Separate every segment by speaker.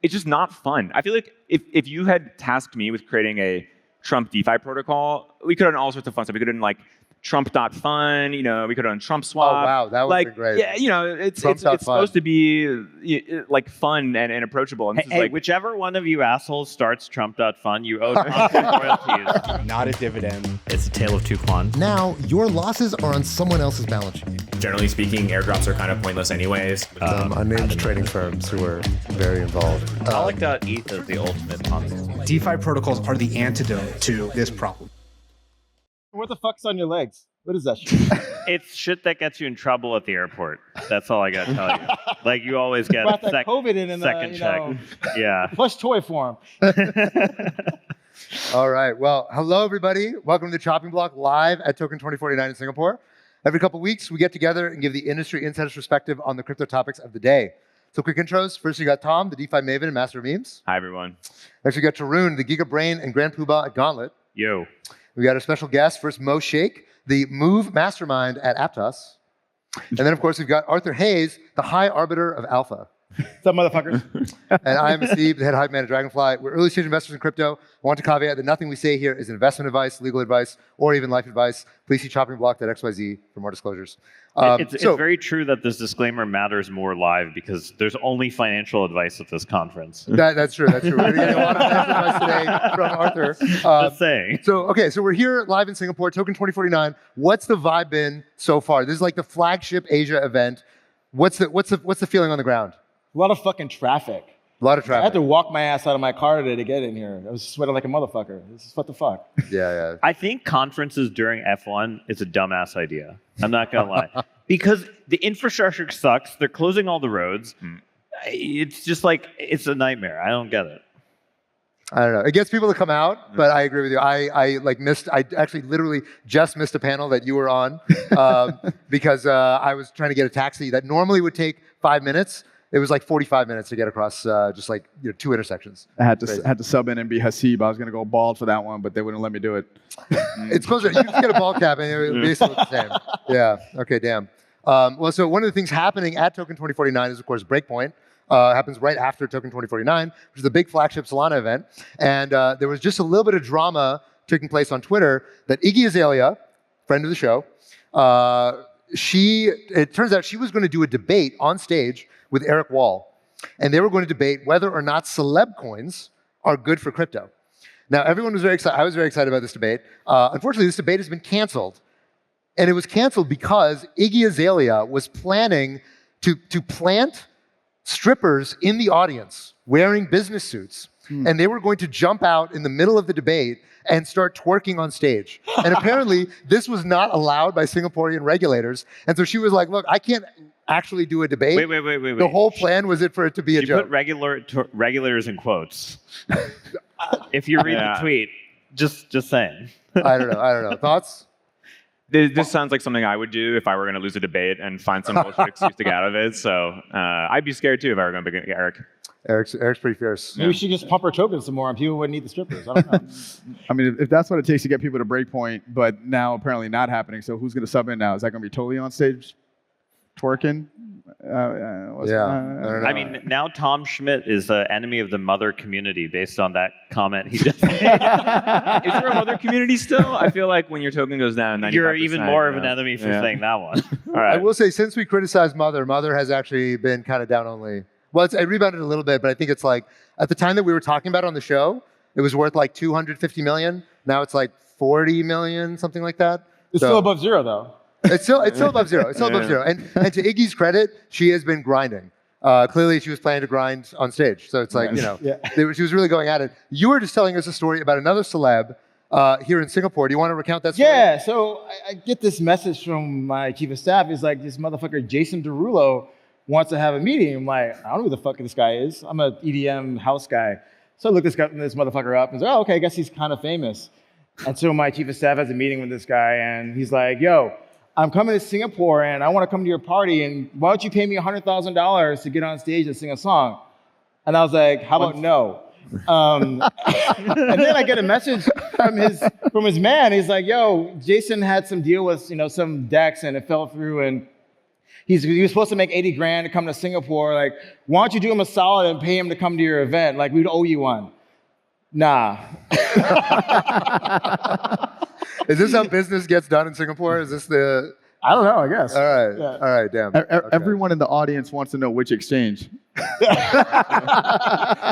Speaker 1: it's just not fun. I feel like if you had tasked me with creating a Trump DeFi protocol, we could have done all sorts of fun stuff. We could have done like Trump.fun, you know, we could have done Trump Swap.
Speaker 2: Oh wow, that would be great.
Speaker 1: Yeah, you know, it's supposed to be like fun and approachable. And
Speaker 3: hey, whichever one of you assholes starts Trump.fun, you owe royalties.
Speaker 4: Not a dividend.
Speaker 3: It's a tale of two clans.
Speaker 2: Now, your losses are on someone else's balance sheet.
Speaker 5: Generally speaking, airdrops are kind of pointless anyways.
Speaker 2: Unnamed trading firms who are very involved.
Speaker 3: I like that ETH is the ultimate Ponzi.
Speaker 4: DeFi protocols are the antidote to this problem.
Speaker 6: What the fuck's on your legs? What is that shit?
Speaker 3: It's shit that gets you in trouble at the airport. That's all I gotta tell you. Like you always get
Speaker 6: COVID in
Speaker 3: second check. Yeah.
Speaker 6: Plush toy form.
Speaker 2: All right. Well, hello everybody. Welcome to the Chopping Block live at Token2049 in Singapore. Every couple weeks, we get together and give the industry insider's perspective on the crypto topics of the day. So quick intros. First, you got Tom, the DeFi maven and master of memes.
Speaker 1: Hi, everyone.
Speaker 2: Next, we got Tarun, the Giga Brain and Grand Poobah at Gauntlet.
Speaker 3: Yo.
Speaker 2: We got our special guest, first Mo Shaikh, the Move Mastermind at Aptos. And then, of course, we've got Arthur Hayes, the High Arbiter of Alpha.
Speaker 6: What's up, motherfuckers?
Speaker 2: And I am Steve, the head hype man at Dragonfly. We're early stage investors in crypto. I want to caveat that nothing we say here is investment advice, legal advice, or even life advice. Please see choppingblock.xyz for more disclosures.
Speaker 3: It's very true that this disclaimer matters more live because there's only financial advice at this conference.
Speaker 2: That's true. That's true. We're getting a lot of financial advice today from Arthur.
Speaker 3: Just saying.
Speaker 2: So we're here live in Singapore, Token2049. What's the vibe been so far? This is like the flagship Asia event. What's the feeling on the ground?
Speaker 6: A lot of fucking traffic.
Speaker 2: A lot of traffic.
Speaker 6: I had to walk my ass out of my car today to get in here. I was sweating like a motherfucker. This is what the fuck.
Speaker 2: Yeah.
Speaker 3: I think conferences during F1 is a dumbass idea. I'm not gonna lie. Because the infrastructure sucks. They're closing all the roads. It's just like, it's a nightmare. I don't get it.
Speaker 2: I don't know. It gets people to come out, but I agree with you. I actually literally just missed a panel that you were on because I was trying to get a taxi that normally would take 5 minutes. It was like 45 minutes to get across just like 2 intersections.
Speaker 7: I had to sub in and be Hasib. I was going to go bald for that one, but they wouldn't let me do it.
Speaker 2: It's close. You just get a ball cap and it basically the same. Yeah. Okay. Damn. Well, so one of the things happening at Token2049 is, of course, Breakpoint. Happens right after Token2049, which is the big flagship Solana event. And there was just a little bit of drama taking place on Twitter that Iggy Azalea, friend of the show, it turns out she was going to do a debate on stage with Eric Wall. And they were going to debate whether or not Celebcoins are good for crypto. Now, everyone was very excited. I was very excited about this debate. Unfortunately, this debate has been canceled. And it was canceled because Iggy Azalea was planning to plant strippers in the audience wearing business suits. And they were going to jump out in the middle of the debate and start twerking on stage. And apparently, this was not allowed by Singaporean regulators. And so she was like, look, I can't actually do a debate.
Speaker 3: Wait.
Speaker 2: The whole plan was for it to be a joke.
Speaker 3: You put regulators in quotes. If you read the tweet, just saying.
Speaker 2: I don't know. Thoughts?
Speaker 1: This sounds like something I would do if I were going to lose a debate and find some bullshit excuse to get out of it. So I'd be scared too if I were going to be Eric.
Speaker 2: Eric's pretty fierce.
Speaker 6: Maybe we should just pump our tokens some more and people wouldn't need the strippers. I don't know.
Speaker 7: I mean, if that's what it takes to get people to Breakpoint, but now apparently not happening, so who's going to sub in now? Is that going to be totally on stage twerking?
Speaker 3: I mean, now Tom Schmidt is the enemy of the mother community based on that comment he just made.
Speaker 1: Is there a mother community still? I feel like when your token goes down 95%.
Speaker 3: You're even more of an enemy for saying that one.
Speaker 1: All right.
Speaker 2: I will say, since we criticized Mother has actually been kind of down only. Well, it rebounded a little bit, but I think it's like, at the time that we were talking about it on the show, it was worth like 250 million. Now it's like 40 million, something like that.
Speaker 6: It's still above zero, though.
Speaker 2: It's still above zero. It's still above zero. And to Iggy's credit, she has been grinding. Clearly, she was planning to grind on stage. So it's like, she was really going at it. You were just telling us a story about another celeb here in Singapore. Do you want to recount that story?
Speaker 6: Yeah, so I get this message from my chief of staff. He's like, this motherfucker Jason Derulo wants to have a meeting. I'm like, I don't know who the fuck this guy is. I'm an EDM house guy. So I look this motherfucker up and I was like, oh, okay, I guess he's kind of famous. And so my chief of staff has a meeting with this guy and he's like, yo, I'm coming to Singapore and I want to come to your party and why don't you pay me $100,000 to get on stage and sing a song? And I was like, how about no? And then I get a message from his man. He's like, yo, Jason had some deal with some DEX and it fell through and he was supposed to make 80 grand to come to Singapore. Like, why don't you do him a solid and pay him to come to your event? Like, we'd owe you one. Nah.
Speaker 2: Is this how business gets done in Singapore? Is this the...
Speaker 6: I don't know, I guess.
Speaker 2: All right,
Speaker 6: Yeah.
Speaker 2: all right, damn.
Speaker 7: Everyone in the audience wants to know which exchange.
Speaker 6: I'm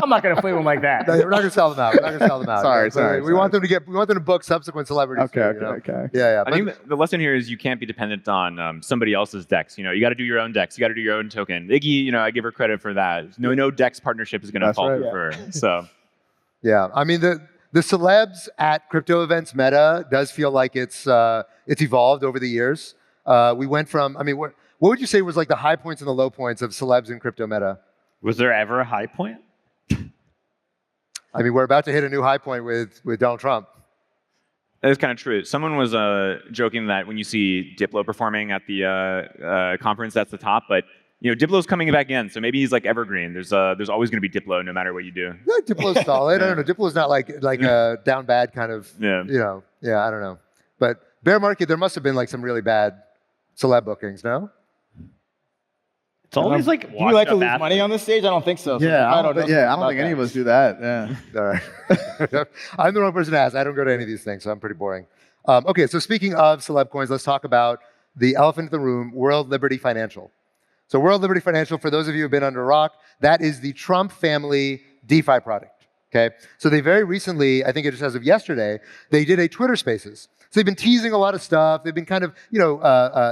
Speaker 6: not going to play one like that.
Speaker 2: No, we're not going to sell them out. We're not going to sell them out.
Speaker 7: Sorry.
Speaker 2: We want them to book subsequent celebrities.
Speaker 7: Okay,
Speaker 2: too, you know?
Speaker 7: okay.
Speaker 2: Yeah.
Speaker 1: I think the lesson here is you can't be dependent on somebody else's decks. You got to do your own decks. You got to do your own token. Iggy, I give her credit for that. No decks partnership is going to fall through for her. So.
Speaker 2: Yeah, I mean the celebs at crypto events meta does feel like it's evolved over the years. We went from, what would you say was like the high points and the low points of celebs in crypto meta?
Speaker 3: Was there ever a high point?
Speaker 2: I mean, we're about to hit a new high point with Donald Trump.
Speaker 1: That is kind of true. Someone was joking that when you see Diplo performing at the conference, that's the top. But Diplo's coming back in, so maybe he's like evergreen. There's always going to be Diplo no matter what you do.
Speaker 2: Yeah, Diplo's solid. I don't know. Diplo's not like a down bad kind of.
Speaker 1: Yeah.
Speaker 2: Yeah, I don't know. But bear market, there must have been like some really bad celeb bookings, no?
Speaker 3: It's always like
Speaker 6: do we like to lose money on this stage? I don't think so.
Speaker 7: Yeah, I don't think any of us do that. Yeah.
Speaker 2: All right. I'm the wrong person to ask. I don't go to any of these things, so I'm pretty boring. Okay, so speaking of celeb coins, let's talk about the elephant in the room, World Liberty Financial. So World Liberty Financial, for those of you who have been under a rock, that is the Trump family DeFi product. Okay, so they very recently, I think it just as of yesterday, they did a Twitter Spaces. So they've been teasing a lot of stuff. They've been kind of,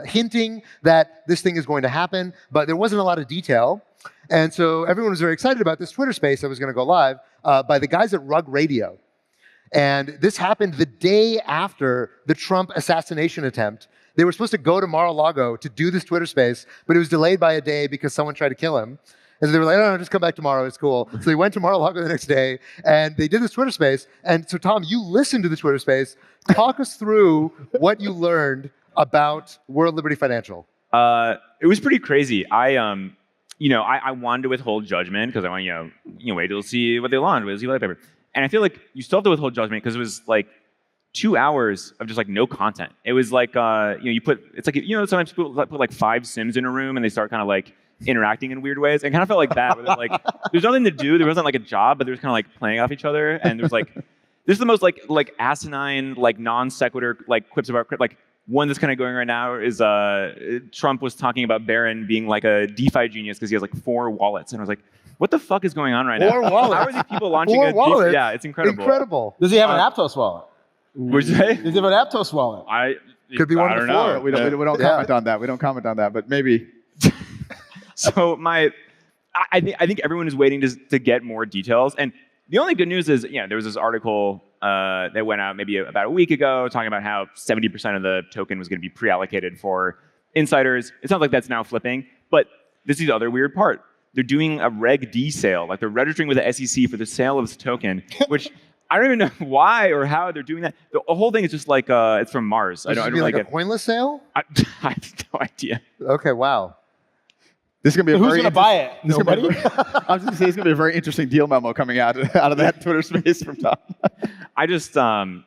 Speaker 2: hinting that this thing is going to happen, but there wasn't a lot of detail. And so everyone was very excited about this Twitter Space that was going to go live by the guys at Rug Radio. And this happened the day after the Trump assassination attempt. They were supposed to go to Mar-a-Lago to do this Twitter Space, but it was delayed by a day because someone tried to kill him. And so they were like, no, just come back tomorrow. It's cool. So they went to Mar-a-Lago the next day, and they did this Twitter Space. And so, Tom, you listened to the Twitter Space. Talk us through what you learned about World Liberty Financial.
Speaker 1: It was pretty crazy. I wanted to withhold judgment because I want wait till see what they launch, wait till see white paper. And I feel like you still have to withhold judgment because it was like 2 hours of just like no content. It was like you put sometimes people put like 5 Sims in a room and they start kind of like interacting in weird ways. And kind of felt like that. Where like there's nothing to do. There wasn't like a job, but they were kind of like playing off each other. And there's like this is the most like asinine like non sequitur like quips about like one that's kind of going right now is Trump was talking about Barron being like a DeFi genius because he has like 4 wallets. And I was like, what the fuck is going on right now?
Speaker 2: 4 wallets.
Speaker 1: How are these people launching
Speaker 2: 4
Speaker 1: a
Speaker 2: wallets?
Speaker 1: Yeah, it's incredible.
Speaker 2: Incredible.
Speaker 6: Does he have an Aptos wallet?
Speaker 1: What'd you say?
Speaker 6: Does he have an Aptos wallet?
Speaker 2: Could be one
Speaker 1: I
Speaker 2: of the
Speaker 1: don't
Speaker 2: 4.
Speaker 1: know.
Speaker 7: We don't comment on that. We don't comment on that, but maybe.
Speaker 1: So I think everyone is waiting to get more details. And the only good news is, there was this article that went out maybe about a week ago talking about how 70% of the token was going to be pre-allocated for insiders. It sounds like that's now flipping. But this is the other weird part. They're doing a Reg D sale. Like they're registering with the SEC for the sale of this token, which I don't even know why or how they're doing that. The whole thing is just like it's from Mars. I don't
Speaker 2: be
Speaker 1: really
Speaker 2: like
Speaker 1: get
Speaker 2: a coinless sale?
Speaker 1: I have no idea.
Speaker 2: Okay, wow.
Speaker 7: This is gonna be a
Speaker 6: Who's
Speaker 7: very
Speaker 6: going to buy it? Nobody?
Speaker 7: I was going to say it's going to be a very interesting deal memo coming out of that Twitter Space from Tom.
Speaker 1: I just I'm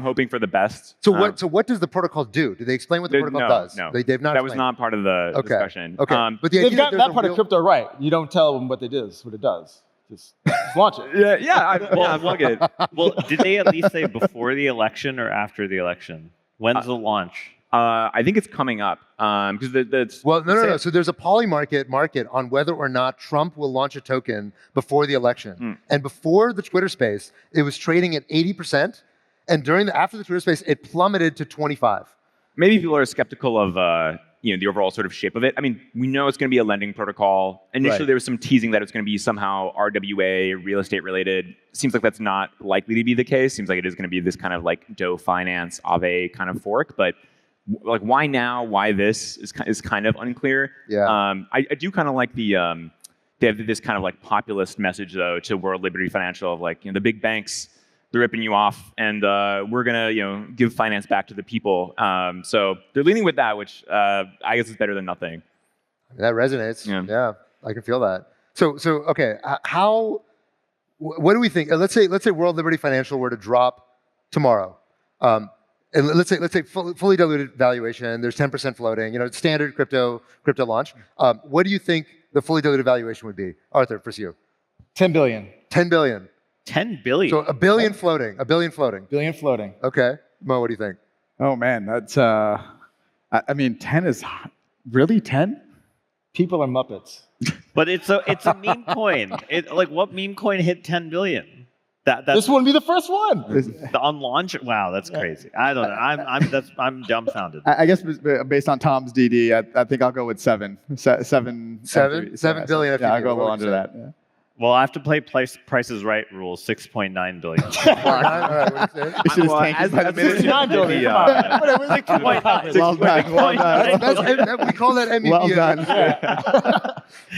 Speaker 1: hoping for the best.
Speaker 2: So what does the protocol do? Do they explain what the protocol does?
Speaker 1: No,
Speaker 2: they've not.
Speaker 1: That was not part of the discussion.
Speaker 2: Okay, but the
Speaker 6: They've
Speaker 2: idea
Speaker 6: got
Speaker 2: that
Speaker 6: that part of crypto right. You don't tell them what it is, what it does. Just launch it.
Speaker 1: I'm looking.
Speaker 3: Well, did they at least say before the election or after the election? When's the launch?
Speaker 1: I think it's coming up because
Speaker 2: no. So there's a polymarket market on whether or not Trump will launch a token before the election. And before the Twitter Space, it was trading at 80%, and after the Twitter Space, it plummeted to 25.
Speaker 1: Maybe people are skeptical of the overall sort of shape of it. I mean, we know it's going to be a lending protocol. Initially, there was some teasing that it's going to be somehow RWA, real estate related. Seems like that's not likely to be the case. Seems like it is going to be this kind of like Doe Finance, Aave kind of fork, but. Like why now? Why this is kind of unclear.
Speaker 2: Yeah.
Speaker 1: I do kind of like they have this kind of like populist message though to World Liberty Financial of like the big banks they're ripping you off and we're gonna give finance back to the people. So they're leaning with that, which I guess is better than nothing.
Speaker 2: That resonates. Yeah, I can feel that. So okay, what do we think? Let's say World Liberty Financial were to drop tomorrow. and let's say fully diluted valuation. There's 10% floating. You know, standard crypto launch. What do you think the fully diluted valuation would be, Arthur? For you,
Speaker 6: 10 billion.
Speaker 2: 10 billion.
Speaker 3: 10 billion.
Speaker 2: So a billion floating. A billion floating.
Speaker 6: Billion floating.
Speaker 2: Okay, Mo, what do you think?
Speaker 7: Oh man, that's. I mean, 10 is really 10.
Speaker 6: People are Muppets.
Speaker 3: But it's a meme coin. Like what meme coin hit 10 billion? That's
Speaker 6: This wouldn't be the first one.
Speaker 3: on launch. Wow, that's crazy. I don't know. I'm dumbfounded.
Speaker 7: I guess based on Tom's DD, I think I'll go with 7. 7
Speaker 2: billion.
Speaker 7: Yeah, I'll go a little under that. Yeah.
Speaker 3: Well, I have to play Prices Right rules. 6.9 billion.
Speaker 2: All right, what do you say?
Speaker 7: It's just tanking by the minute.
Speaker 6: 9 billion. Come on. 6.9.
Speaker 7: Well done. Well done.
Speaker 2: We call that MEV.
Speaker 7: Well done.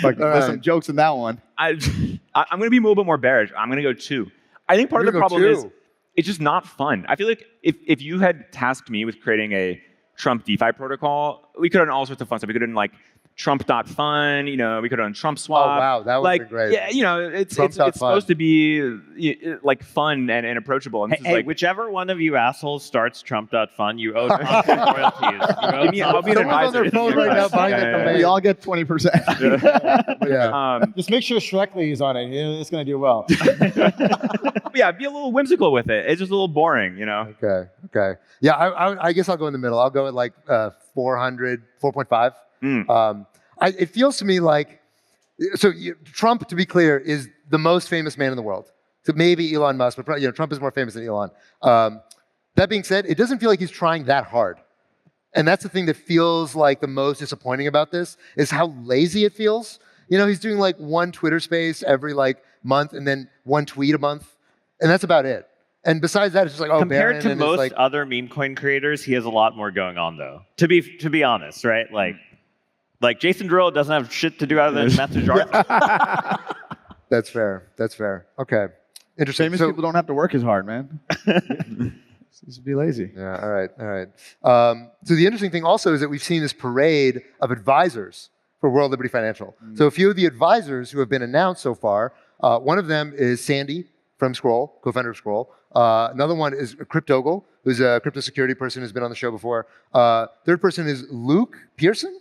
Speaker 7: Like, there's some jokes in that one.
Speaker 1: I'm going to be a little bit more bearish. I'm going to go 2. I think part of the problem is it's just not fun. I feel like if you had tasked me with creating a Trump DeFi protocol, we could have done all sorts of fun stuff. We could have done like Trump.fun, you know, we could have done Trump Swap.
Speaker 2: Oh, wow, that would
Speaker 1: like,
Speaker 2: be great.
Speaker 1: Yeah, you know, it's supposed to be like fun and approachable. And this is
Speaker 3: Hey,
Speaker 1: like,
Speaker 3: whichever one of you assholes starts Trump.fun, you owe Trump royalties.
Speaker 1: I'll be an
Speaker 2: Someone's on
Speaker 1: advisor.
Speaker 2: their phone right now buying that domain.
Speaker 7: We all get 20%.
Speaker 2: Yeah.
Speaker 6: Just make sure Shrekly is on it. It's going to do well.
Speaker 1: Yeah, be a little whimsical with it. It's just a little boring, you know.
Speaker 2: Okay. Yeah, I guess I'll go in the middle. I'll go at like 400, 4.5. It feels to me like, Trump, to be clear, is the most famous man in the world. So maybe Elon Musk, but Trump is more famous than Elon. That being said, it doesn't feel like he's trying that hard. And that's the thing that feels like the most disappointing about this, is how lazy it feels. You know, he's doing like one Twitter space every like month and then one tweet a month. And that's about it. And besides that, it's just like, oh,
Speaker 3: Compared
Speaker 2: Barron,
Speaker 3: to
Speaker 2: and
Speaker 3: most
Speaker 2: like,
Speaker 3: other meme coin creators, he has a lot more going on, though. To be honest, right? Like Jason Derulo doesn't have shit to do other than message Arthur.
Speaker 2: That's fair. Okay. Interesting.
Speaker 7: Famous people don't have to work as hard, man. Just be lazy.
Speaker 2: Yeah, all right. So the interesting thing also is that we've seen this parade of advisors for World Liberty Financial. So a few of the advisors who have been announced so far, one of them is Sandy from Scroll, co-founder of Scroll. Another one is Cryptogle, who's a crypto security person who's been on the show before. Third person is Luke Pearson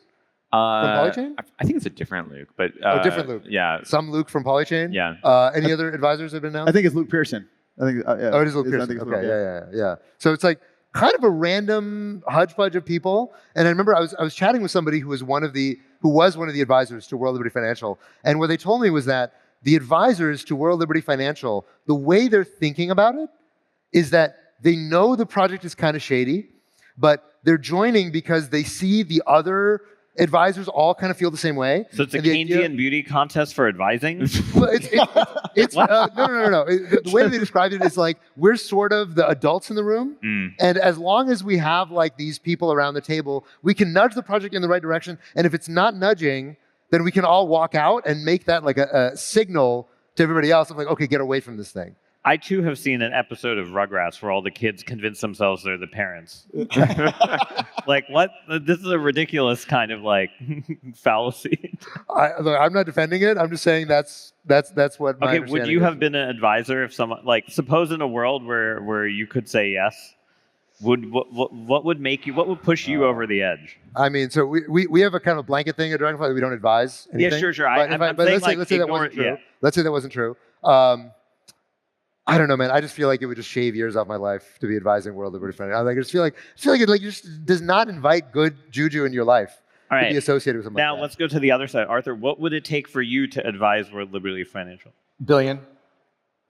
Speaker 2: from Polychain?
Speaker 1: I think it's a different Luke, but
Speaker 2: different Luke.
Speaker 1: Yeah.
Speaker 2: Some Luke from Polychain?
Speaker 1: Yeah.
Speaker 2: Any other advisors have been announced?
Speaker 7: I think it's Luke Pearson. I think. Yeah.
Speaker 2: Oh, it is Luke
Speaker 7: I
Speaker 2: Pearson.
Speaker 7: think it's
Speaker 2: Okay,
Speaker 7: Luke,
Speaker 2: yeah. So it's like kind of a random hodgepodge of people. And I remember I was chatting with somebody who was one of the advisors to World Liberty Financial, and what they told me was that the advisors to World Liberty Financial, the way they're thinking about it is that they know the project is kind of shady, but they're joining because they see the other advisors all kind of feel the same way.
Speaker 3: So it's a Keynesian beauty contest for advising?
Speaker 2: Well, it's no. The way they described it is like, we're sort of the adults in the room, and as long as we have like these people around the table, we can nudge the project in the right direction, and if it's not nudging, then we can all walk out and make that like a signal to everybody else of like, okay, get away from this thing.
Speaker 3: I too have seen an episode of Rugrats where all the kids convince themselves they're the parents. Like, what? This is a ridiculous kind of like fallacy.
Speaker 2: Look, I'm not defending it. I'm just saying that's what my
Speaker 3: Okay, would
Speaker 2: understanding
Speaker 3: you
Speaker 2: is.
Speaker 3: have been an advisor if someone, like, suppose in a world where you could say yes, what would push you over the edge?
Speaker 2: I mean, so we have a kind of blanket thing at Dragonfly that we don't advise anything.
Speaker 3: Yeah, sure.
Speaker 2: But let's say that wasn't true. Let's say that wasn't true. I don't know, man. I just feel like it would just shave years off my life to be advising World Liberty Financial. I just feel like it just does not invite good juju in your life to be associated with something
Speaker 3: Now
Speaker 2: like that.
Speaker 3: let's go to the other side. Arthur, what would it take for you to advise World Liberty Financial?
Speaker 6: Billion.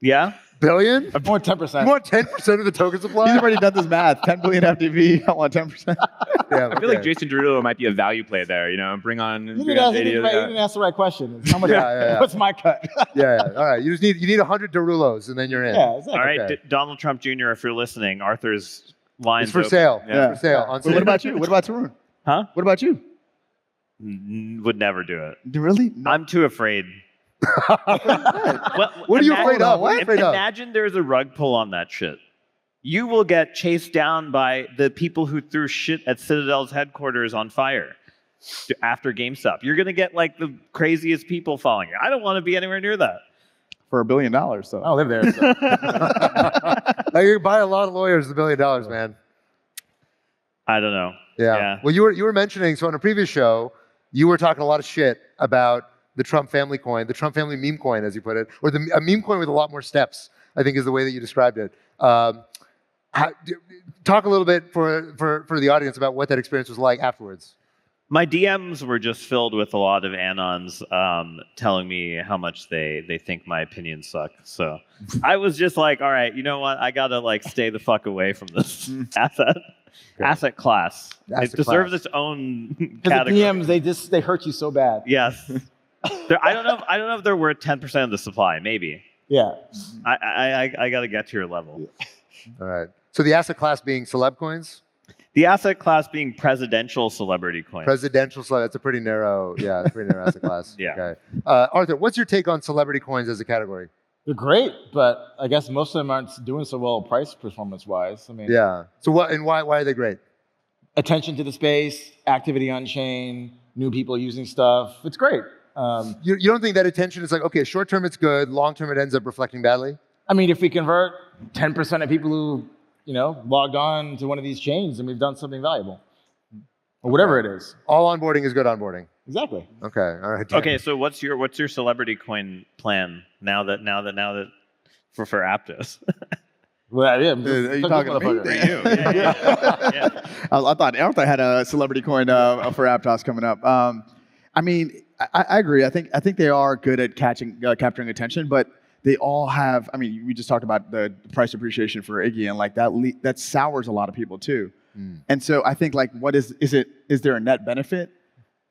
Speaker 3: Yeah?
Speaker 2: Billion?
Speaker 6: I want 10%.
Speaker 2: You want 10% of the token supply?
Speaker 7: He's already done this math. 10 billion FDV. I want 10%.
Speaker 2: Yeah,
Speaker 1: I feel like Jason Derulo might be a value play there. You know, bring on.
Speaker 6: You didn't ask the right question. How much? What's my cut?
Speaker 2: yeah. All right. You need 100 Derulos and then you're in.
Speaker 6: Yeah, exactly.
Speaker 3: All right,
Speaker 2: Okay.
Speaker 3: Donald Trump Jr., if you're listening, Arthur's line's
Speaker 2: It's for
Speaker 3: open.
Speaker 2: sale.
Speaker 3: Yeah.
Speaker 2: For sale. On
Speaker 7: Well,
Speaker 2: stage.
Speaker 7: what about you? What about Tarun?
Speaker 3: Huh?
Speaker 7: What about you?
Speaker 3: Would never do it.
Speaker 7: Really?
Speaker 3: I'm too afraid.
Speaker 2: What are you afraid of? What are you afraid of?
Speaker 3: Imagine there's a rug pull on that shit. You will get chased down by the people who threw shit at Citadel's headquarters on fire after GameStop. You're going to get like the craziest people following you. I don't want to be anywhere near that.
Speaker 7: For $1 billion, so.
Speaker 6: I'll live there. So.
Speaker 2: You can buy a lot of lawyers with $1 billion, man.
Speaker 3: I don't know.
Speaker 2: Yeah. Well, you were mentioning, so on a previous show, you were talking a lot of shit about the Trump family coin, the Trump family meme coin, as you put it, or a meme coin with a lot more steps, I think is the way that you described it. Talk a little bit for the audience about what that experience was like afterwards.
Speaker 3: My DMs were just filled with a lot of anons telling me how much they think my opinions suck. So I was just like, all right, you know what? I gotta like stay the fuck away from this asset class. It deserves its own category.
Speaker 6: The DMs, they hurt you so bad.
Speaker 3: Yes. I don't know if they're worth 10% of the supply. Maybe.
Speaker 6: Yeah.
Speaker 3: I got to get to your level.
Speaker 2: All right. So the asset class being celeb coins?
Speaker 3: The asset class being presidential celebrity coins.
Speaker 2: Presidential celeb. That's a pretty narrow, pretty narrow asset class.
Speaker 3: Yeah.
Speaker 2: Okay. Arthur, what's your take on celebrity coins as a category?
Speaker 6: They're great, but I guess most of them aren't doing so well price performance wise. I mean,
Speaker 2: yeah. So why are they great?
Speaker 6: Attention to the space, activity on chain, new people using stuff. It's great.
Speaker 2: You don't think that attention is like, okay, short term it's good, long term it ends up reflecting badly?
Speaker 6: I mean, if we convert 10% of people who, logged on to one of these chains, then we've done something valuable. Or whatever it is.
Speaker 2: All onboarding is good onboarding.
Speaker 6: Exactly.
Speaker 2: Okay. All right.
Speaker 3: Okay, so what's your celebrity coin plan now that for Aptos?
Speaker 6: Well, yeah.
Speaker 7: Are you talking to me?
Speaker 3: Yeah.
Speaker 7: I thought Arthur had a celebrity coin for Aptos coming up. I mean, I agree. I think they are good at capturing attention, but they all have. I mean, we just talked about the price appreciation for Iggy, and like that sours a lot of people too. And so I think like, what is there a net benefit?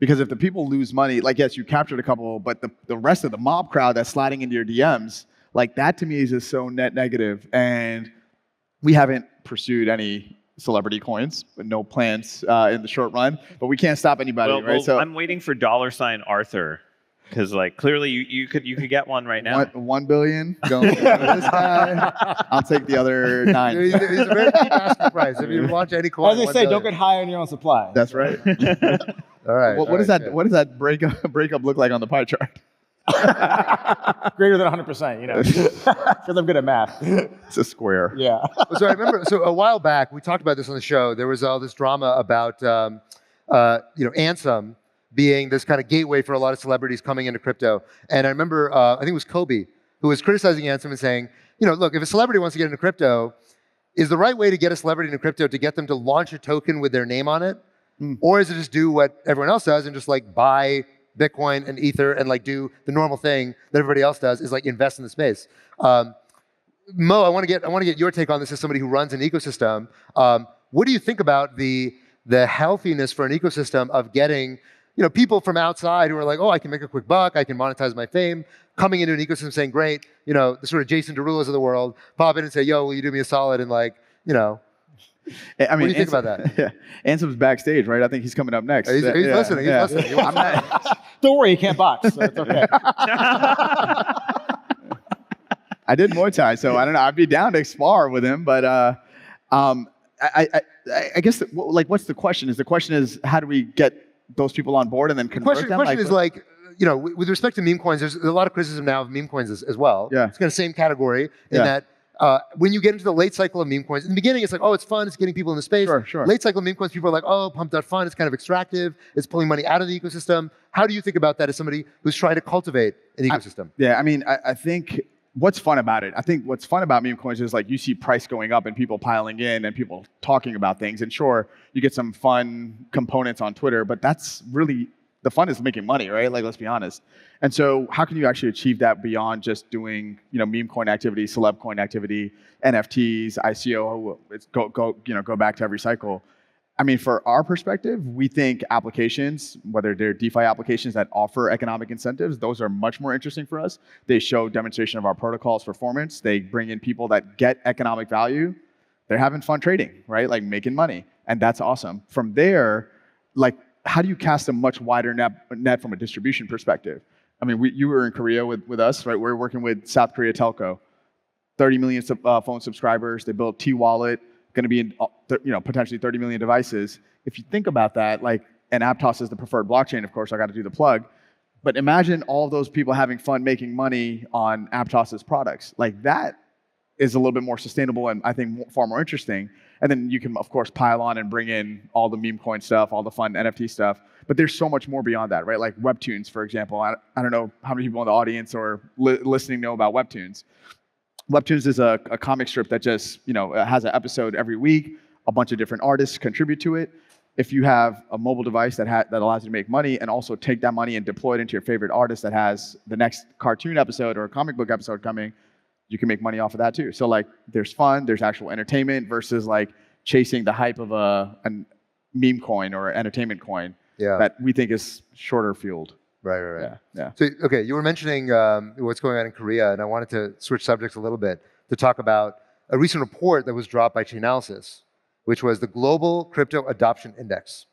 Speaker 7: Because if the people lose money, like yes, you captured a couple, but the rest of the mob crowd that's sliding into your DMs, like that to me is just so net negative. And we haven't pursued any celebrity coins, but no plans in the short run. But we can't stop anybody, right?
Speaker 3: Well,
Speaker 7: So
Speaker 3: I'm waiting for $Arthur, because like clearly you could get one right now.
Speaker 7: 1 billion going to this guy. I'll take the other 9.
Speaker 2: He's a very cheap asking price. If you launch any coin,
Speaker 6: as they say, don't get high on your own supply.
Speaker 7: That's right.
Speaker 2: All right.
Speaker 7: What does that breakup look like on the pie chart?
Speaker 6: Greater than 100%, because I'm good at math.
Speaker 7: It's a square.
Speaker 6: Yeah.
Speaker 2: So I remember. So a while back, we talked about this on the show. There was all this drama about Ansem being this kind of gateway for a lot of celebrities coming into crypto. And I remember, I think it was Kobe who was criticizing Ansem and saying, look, if a celebrity wants to get into crypto, is the right way to get a celebrity into crypto to get them to launch a token with their name on it, or is it just do what everyone else does and just like buy Bitcoin and Ether and like do the normal thing that everybody else does, is like invest in the space. Mo, I want to get your take on this as somebody who runs an ecosystem. What do you think about the healthiness for an ecosystem of getting people from outside who are like, oh, I can make a quick buck, I can monetize my fame, coming into an ecosystem saying, great, the sort of Jason Derulos of the world, pop in and say, yo, will you do me a solid and like,
Speaker 7: I mean,
Speaker 2: what do you think about that?
Speaker 7: Yeah. Ansom's backstage, right? I think he's coming up next.
Speaker 2: He's listening. He's listening.
Speaker 7: I'm not,
Speaker 6: Don't worry, he can't box, so it's okay.
Speaker 7: I did Muay Thai, so I don't know. I'd be down to spar with him, but I guess what's the question? The question is how do we get those people on board and then convert them?
Speaker 2: The question is like, with respect to meme coins, there's a lot of criticism now of meme coins as well.
Speaker 7: Yeah.
Speaker 2: It's got the same category in that when you get into the late cycle of meme coins, in the beginning it's like, oh, it's fun, it's getting people in the space.
Speaker 7: Sure.
Speaker 2: Late cycle meme coins, people are like, oh, pumped.fun, it's kind of extractive, it's pulling money out of the ecosystem. How do you think about that as somebody who's trying to cultivate an ecosystem?
Speaker 7: I think what's fun about it, what's fun about meme coins is like you see price going up and people piling in and people talking about things. And sure, you get some fun components on Twitter, but that's really, the fun is making money, right? Like, let's be honest. And so how can you actually achieve that beyond just doing, meme coin activity, celeb coin activity, NFTs, ICO, go back to every cycle. I mean, for our perspective, we think applications, whether they're DeFi applications that offer economic incentives, those are much more interesting for us. They show demonstration of our protocol's performance. They bring in people that get economic value. They're having fun trading, right? Like making money. And that's awesome. From there, like, how do you cast a much wider net from a distribution perspective? I mean, you were in Korea with us, right? We're working with South Korea Telco. 30 million phone subscribers. They built T-Wallet. Going to be in potentially 30 million devices. If you think about that, like, and Aptos is the preferred blockchain, of course, I got to do the plug. But imagine all those people having fun making money on Aptos's products. Like, that is a little bit more sustainable and I think far more interesting. And then you can, of course, pile on and bring in all the meme coin stuff, all the fun NFT stuff. But there's so much more beyond that, right? Like Webtoons, for example. I don't know how many people in the audience or listening know about Webtoons. Webtoons is a comic strip that just, has an episode every week. A bunch of different artists contribute to it. If you have a mobile device that allows you to make money and also take that money and deploy it into your favorite artist that has the next cartoon episode or a comic book episode coming, you can make money off of that too. So like, there's fun, there's actual entertainment versus like chasing the hype of a meme coin or entertainment coin that we think is shorter fueled.
Speaker 2: Right.
Speaker 7: Yeah.
Speaker 2: So, okay, you were mentioning what's going on in Korea, and I wanted to switch subjects a little bit to talk about a recent report that was dropped by Chainalysis, which was the Global Crypto Adoption Index.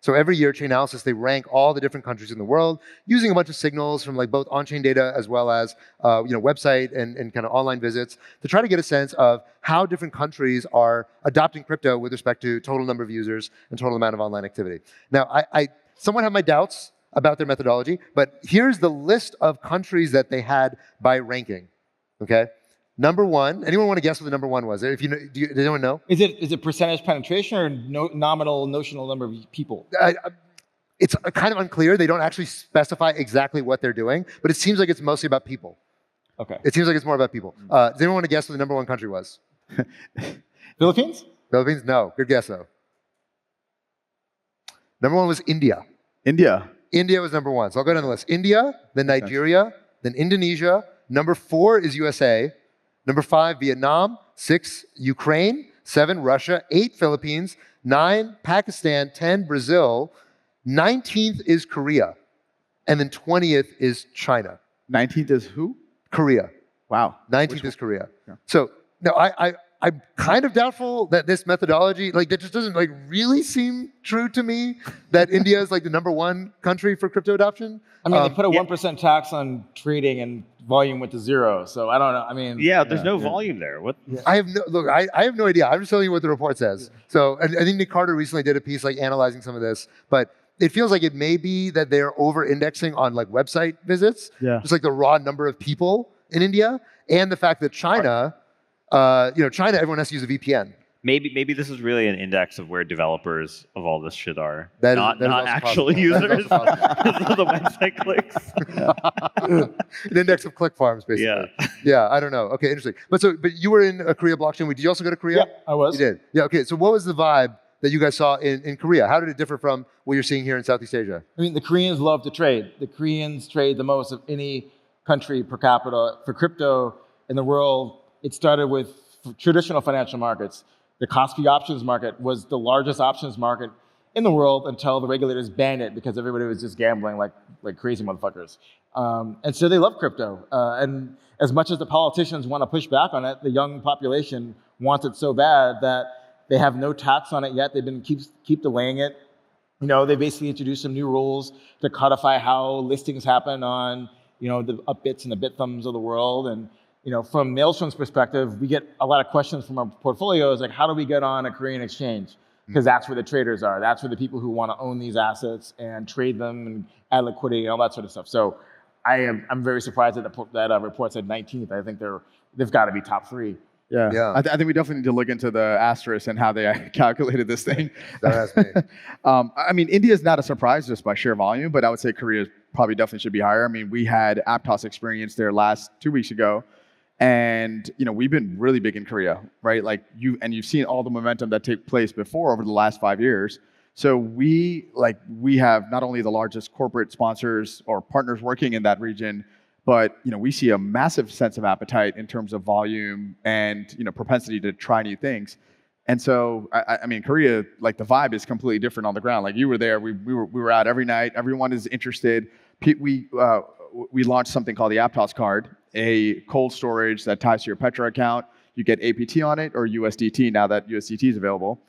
Speaker 2: So every year, Chainalysis, they rank all the different countries in the world using a bunch of signals from like both on-chain data as well as website and kind of online visits to try to get a sense of how different countries are adopting crypto with respect to total number of users and total amount of online activity. Now, I somewhat have my doubts about their methodology, but here's the list of countries that they had by ranking, okay? Number one, anyone want to guess what the number one was? If you know, does anyone know?
Speaker 6: Is it percentage penetration or notional number of people?
Speaker 2: It's kind of unclear. They don't actually specify exactly what they're doing, but it seems like it's mostly about people.
Speaker 6: Okay.
Speaker 2: It seems like it's more about people. Does anyone want to guess what the number one country was?
Speaker 6: Philippines?
Speaker 2: Philippines? No. Good guess, though. Number one was India. India was number one. So I'll go down the list. India, then Nigeria, then Indonesia. Number 4 is USA. Number 5, Vietnam. 6, Ukraine. 7, Russia. 8, Philippines. 9, Pakistan. 10, Brazil. 19th is Korea. And then 20th is China.
Speaker 7: 19th is who?
Speaker 2: Korea.
Speaker 7: Wow.
Speaker 2: 19th is Korea.
Speaker 7: Yeah.
Speaker 2: So, no, I'm kind of doubtful that this methodology, like that just doesn't like really seem true to me, that India is like the number one country for crypto adoption.
Speaker 6: I mean, they put a 1% tax on trading and volume went to 0. So I don't know. I mean,
Speaker 3: there's no volume there. What?
Speaker 2: I have no idea. I'm just telling you what the report says. So I think Nick Carter recently did a piece like analyzing some of this, but it feels like it may be that they're over-indexing on like website visits, just like the raw number of people in India, and the fact that China, China, everyone has to use a VPN.
Speaker 3: Maybe this is really an index of where developers of all this shit are,
Speaker 2: That
Speaker 3: not
Speaker 2: is also
Speaker 3: actual
Speaker 2: possible.
Speaker 3: users. The website clicks.
Speaker 2: An index of click farms, basically. Yeah, I don't know. Okay, interesting. But you were in a Korea blockchain week. Did you also go to Korea?
Speaker 6: Yeah, I was.
Speaker 2: You did. Yeah. Okay. So what was the vibe that you guys saw in Korea? How did it differ from what you're seeing here in Southeast Asia?
Speaker 6: I mean, the Koreans love to trade. The Koreans trade the most of any country per capita for crypto in the world. It started with traditional financial markets. The Kospi options market was the largest options market in the world until the regulators banned it because everybody was just gambling like crazy motherfuckers. And so they love crypto. And as much as the politicians want to push back on it, the young population wants it so bad that they have no tax on it yet. They've been keep delaying it. They basically introduced some new rules to codify how listings happen on the Upbits and the Bitthums of the world. And from Maelstrom's perspective, we get a lot of questions from our portfolios, like how do we get on a Korean exchange? Because that's where the traders are. That's where the people who want to own these assets and trade them and add liquidity and all that sort of stuff. So I'm very surprised that that report said 19th. I think they've got to be top 3.
Speaker 7: Yeah. I think we definitely need to look into the asterisk and how they calculated this thing.
Speaker 2: That has me.
Speaker 7: I mean, India is not a surprise just by sheer volume, but I would say Korea probably definitely should be higher. I mean, we had Aptos experience there 2 weeks ago. And we've been really big in Korea, right? Like you've seen all the momentum that took place before over the last 5 years. So we have not only the largest corporate sponsors or partners working in that region, but we see a massive sense of appetite in terms of volume and propensity to try new things. And so I mean, Korea, like the vibe is completely different on the ground. Like you were there, we were out every night. Everyone is interested. We launched something called the Aptos card, a cold storage that ties to your Petra account. You get APT on it or USDT now that USDT is available.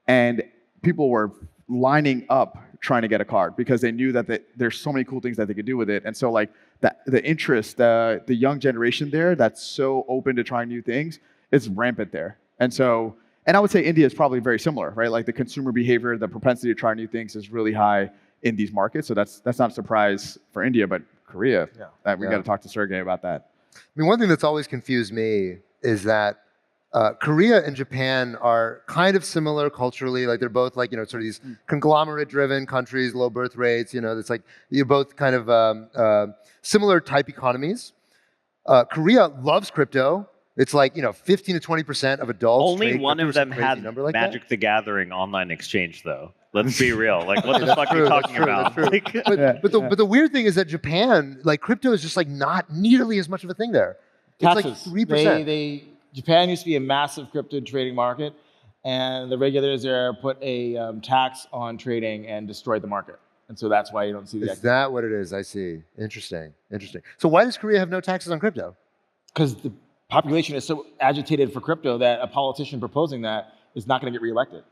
Speaker 7: And people were lining up trying to get a card because they knew that there's so many cool things that they could do with it. And so like the interest, the young generation there that's so open to trying new things is rampant there. And I would say India is probably very similar, right? Like the consumer behavior, the propensity to try new things is really high in these markets. So that's not a surprise for India, but Korea, we got to talk to Sergey about that.
Speaker 2: I mean, one thing that's always confused me is that Korea and Japan are kind of similar culturally. Like they're both like, sort of these conglomerate-driven countries, low birth rates. It's like you're both kind of similar type economies. Korea loves crypto. It's like 15 to 20% of adults.
Speaker 3: Only one of them had
Speaker 2: like
Speaker 3: Magic the Gathering online exchange, though. Let's be real. Like, what the fuck are you talking about? Like,
Speaker 2: but the weird thing is that Japan, like crypto, is just like not nearly as much of a thing there. It's
Speaker 6: Taxes.
Speaker 2: like 3%.
Speaker 6: Japan used to be a massive crypto trading market, and the regulators there put a tax on trading and destroyed the market. And so that's why you don't see the.
Speaker 2: Is that what it is? I see. Interesting. So why does Korea have no taxes on crypto?
Speaker 6: Because the population is so agitated for crypto that a politician proposing that is not going to get reelected.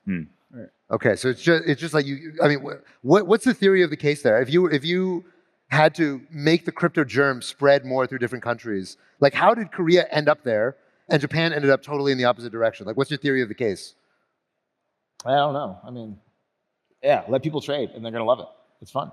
Speaker 2: Right. Okay, so it's just like you. I mean, what's the theory of the case there? If you had to make the crypto germ spread more through different countries, like how did Korea end up there and Japan ended up totally in the opposite direction? Like, what's your theory of the case?
Speaker 6: I don't know. I mean, yeah, let people trade and they're going to love it. It's fun,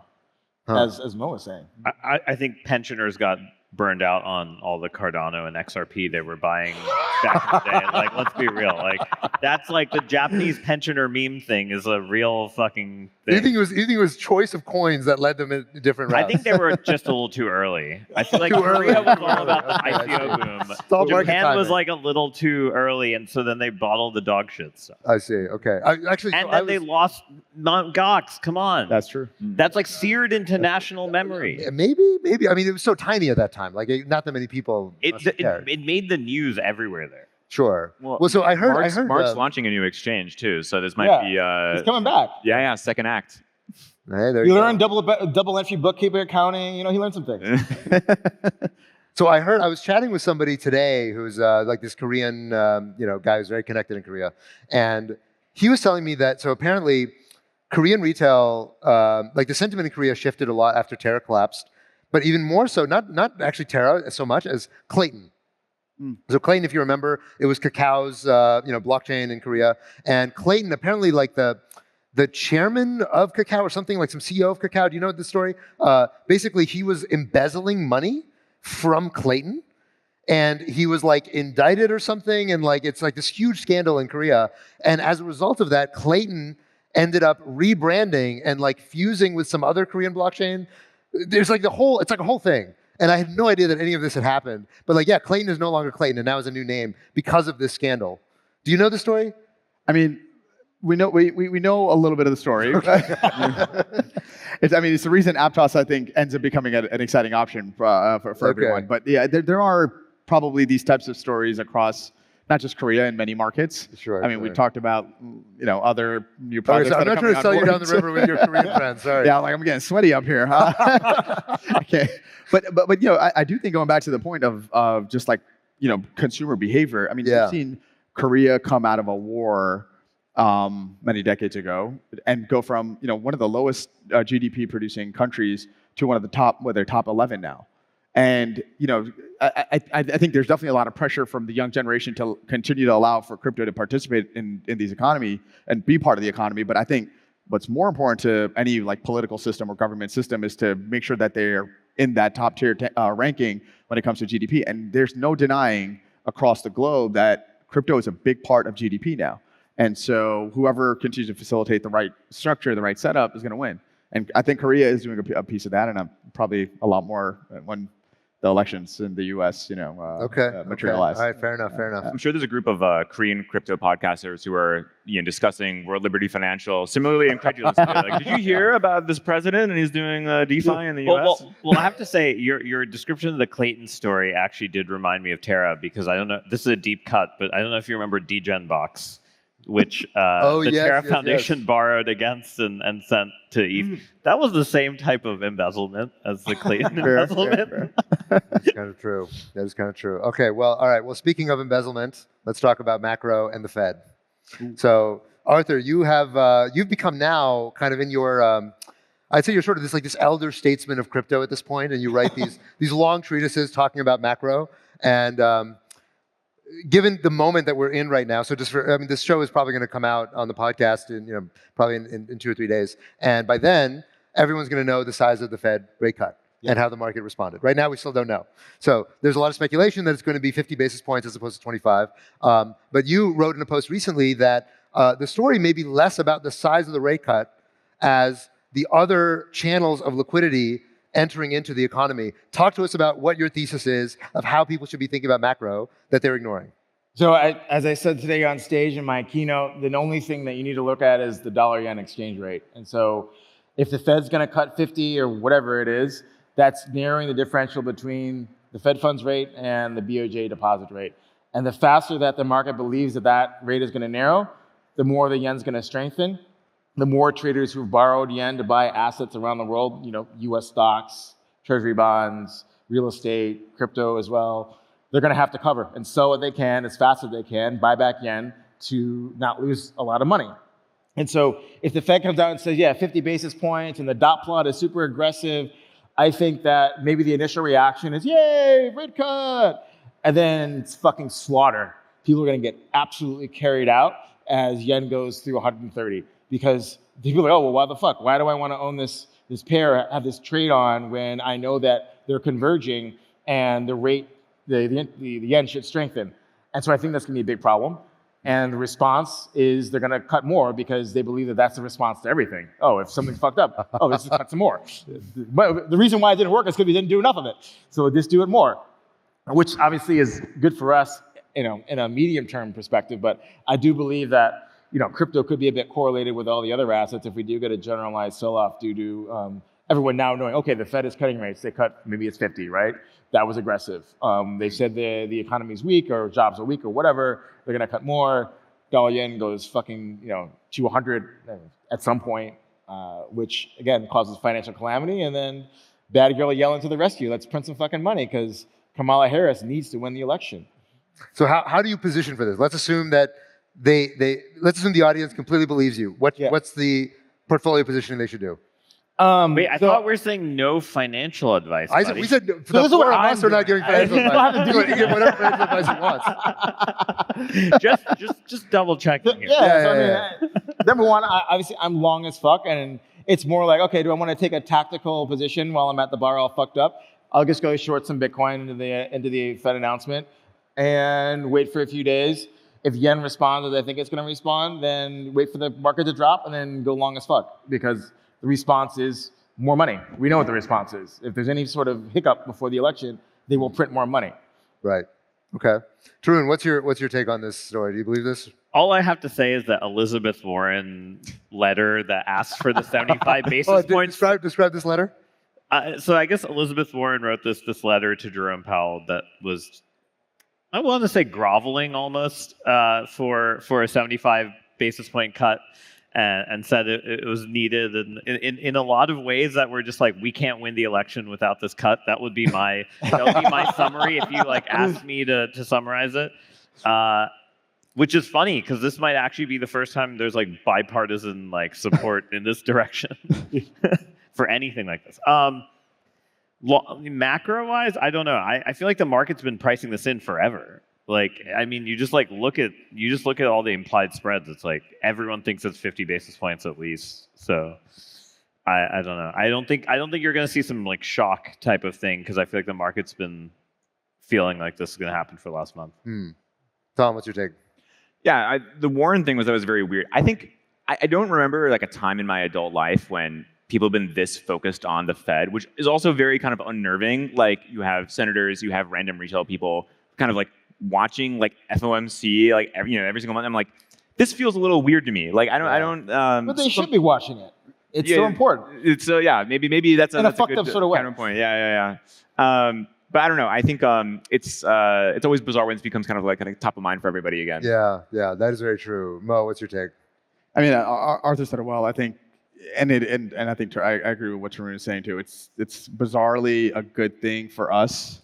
Speaker 6: as Mo was saying.
Speaker 3: I think pensioners got burned out on all the Cardano and XRP they were buying back in the day. Like, let's be real. Like, that's like the Japanese pensioner meme thing is a real fucking thing.
Speaker 2: You think it was choice of coins that led them in different routes?
Speaker 3: I think they were just a little too early. I feel like Korea was all about the IPO boom. Japan was like a little too early, and so then they bottled the dog shit stuff.
Speaker 2: I see. Okay.
Speaker 3: They lost Mt. Gox. Come on.
Speaker 7: That's true.
Speaker 3: That's like seared into national memory.
Speaker 2: Maybe. I mean, it was so tiny at that time. Like, not that many people.
Speaker 3: It made the news everywhere there.
Speaker 2: Sure. Well, so I heard.
Speaker 1: Mark's launching a new exchange too, so this might be.
Speaker 6: It's coming back.
Speaker 1: Yeah, second act.
Speaker 2: Hey, there
Speaker 6: you
Speaker 2: go.
Speaker 6: learn double entry bookkeeper accounting. He learned some things.
Speaker 2: So I was chatting with somebody today who's like this Korean, guy who's very connected in Korea, and he was telling me that so apparently Korean retail, like the sentiment in Korea shifted a lot after Terra collapsed, but even more so, not actually Terra so much as Clayton. So Clayton, if you remember, it was Kakao's blockchain in Korea, and Clayton apparently like the chairman of Kakao or something, like some CEO of Kakao. Do you know the story? Basically, he was embezzling money from Clayton, and he was like indicted or something, and like it's like this huge scandal in Korea. And as a result of that, Clayton ended up rebranding and like fusing with some other Korean blockchain. There's like it's like a whole thing. And I had no idea that any of this had happened. But like, yeah, Clayton is no longer Clayton, and now is a new name because of this scandal. Do you know the story?
Speaker 7: I mean, we know a little bit of the story. It's the reason Aptos, I think, ends up becoming an exciting option for everyone. But yeah, there are probably these types of stories across not just Korea in many markets.
Speaker 2: Sure.
Speaker 7: We talked about other new projects.
Speaker 2: I'm not trying to sell you down the river with your Korean friends. Sorry.
Speaker 7: Yeah, I'm getting sweaty up here. Okay, but I do think going back to the point of just like consumer behavior. You've seen Korea come out of a war many decades ago and go from one of the lowest GDP producing countries to one of the top 11 now. And I think there's definitely a lot of pressure from the young generation to continue to allow for crypto to participate in these economy and be part of the economy. But I think what's more important to any like political system or government system is to make sure that they're in that top tier ranking when it comes to GDP. And there's no denying across the globe that crypto is a big part of GDP now. And so whoever continues to facilitate the right structure, the right setup is going to win. And I think Korea is doing a piece of that, and probably a lot more when the elections in the U.S. materialize.
Speaker 2: All right, fair enough.
Speaker 1: I'm sure there's a group of Korean crypto podcasters who are discussing World Liberty Financial, similarly incredulous. Like, did you hear about this president and he's doing DeFi in the U.S.?
Speaker 3: Well, I have to say your description of the Clayton story actually did remind me of Terra, because I don't know. This is a deep cut, but I don't know if you remember DGen Box, which the Terra Foundation borrowed against and sent to ETH. That was the same type of embezzlement as the Clayton embezzlement.
Speaker 2: Fair. That's kind of true. That is kind of true. Okay, well, all right. Well, speaking of embezzlement, let's talk about macro and the Fed. So, Arthur, you've become now kind of in your, I'd say you're sort of this elder statesman of crypto at this point, and you write these long treatises talking about macro. And given the moment that we're in right now, so this show is probably going to come out on the podcast in probably in 2 or 3 days, and by then everyone's going to know the size of the Fed rate cut. and how the market responded. Right now, we still don't know. So there's a lot of speculation that it's going to be 50 basis points as opposed to 25. But you wrote in a post recently that the story may be less about the size of the rate cut as the other channels of liquidity entering into the economy. Talk to us about what your thesis is of how people should be thinking about macro that they're ignoring.
Speaker 6: So as I said today on stage in my keynote, the only thing that you need to look at is the dollar-yen exchange rate. And so if the Fed's going to cut 50 or whatever it is, that's narrowing the differential between the Fed funds rate and the BOJ deposit rate. And the faster that the market believes that that rate is going to narrow, the more the yen's going to strengthen. The more traders who've borrowed yen to buy assets around the world, US stocks, treasury bonds, real estate, crypto as well, they're going to have to cover and sell what they can as fast as they can, buy back yen to not lose a lot of money. And so if the Fed comes out and says, yeah, 50 basis points and the dot plot is super aggressive, I think that maybe the initial reaction is, yay, rate cut. And then it's fucking slaughter. People are going to get absolutely carried out as yen goes through 130. Because people are like, oh, well, why the fuck? Why do I want to own this pair, have this trade on when I know that they're converging and the rate, the yen should strengthen? And so I think that's going to be a big problem. And the response is they're going to cut more because they believe that that's the response to everything. Oh, if something's fucked up, oh, let's just cut some more. But the reason why it didn't work is because we didn't do enough of it. So just do it more, which obviously is good for us, in a medium-term perspective. But I do believe that crypto could be a bit correlated with all the other assets if we do get a generalized sell-off due to everyone now knowing, okay, the Fed is cutting rates. They cut, maybe it's 50, right? That was aggressive. They said the economy's weak or jobs are weak or whatever. They're going to cut more. Dollar yen goes fucking, to 100 at some point, which again causes financial calamity. And then bad girl yelling to the rescue. Let's print some fucking money because Kamala Harris needs to win the election.
Speaker 2: So how do you position for this? Let's assume that let's assume the audience completely believes you. What's the portfolio positioning they should do?
Speaker 3: Wait, I thought we were saying no financial advice.
Speaker 2: We said the four of us are not giving financial advice. You can give whatever financial advice you want.
Speaker 3: just double checking here.
Speaker 6: I mean, number one, obviously I'm long as fuck, and it's more like, okay, do I want to take a tactical position while I'm at the bar all fucked up? I'll just go short some Bitcoin into the Fed announcement and wait for a few days. If yen responds as I think it's going to respond, then wait for the market to drop and then go long as fuck because the response is more money. We know what the response is. If there's any sort of hiccup before the election, they will print more money.
Speaker 2: Right. Okay. Tarun, what's your take on this story? Do you believe this?
Speaker 3: All I have to say is that Elizabeth Warren letter that asks for the 75 basis points.
Speaker 2: Describe this letter.
Speaker 3: So I guess Elizabeth Warren wrote this letter to Jerome Powell that was, I want to say, groveling almost for a 75 basis point cut, and said it was needed, and in a lot of ways that were just like, we can't win the election without this cut. That would be my summary if you asked me to summarize it. Which is funny because this might actually be the first time there's bipartisan support in this direction for anything like this. Macro-wise, I don't know. I feel like the market's been pricing this in forever. You just look at all the implied spreads. It's like everyone thinks it's 50 basis points at least. So I don't know. I don't think you're going to see some shock type of thing because I feel like the market's been feeling like this is going to happen for the last month.
Speaker 2: Tom, what's your take?
Speaker 1: Yeah, the Warren thing was very weird. I think I don't remember a time in my adult life when people have been this focused on the Fed, which is also very kind of unnerving. You have senators, you have random retail people kind of watching FOMC every single month. I'm like, this feels a little weird to me. I don't.
Speaker 6: But they should be watching it. It's so important.
Speaker 1: It's maybe that's a
Speaker 6: fucked up sort of way.
Speaker 1: Counterpoint. Yeah. But I don't know. I think it's always bizarre when this becomes kind of top of mind for everybody again.
Speaker 2: Yeah, that is very true. Mo, what's your take?
Speaker 7: I mean, Arthur said it well. I think, and I think I agree with what Tarun is saying too. It's bizarrely a good thing for us.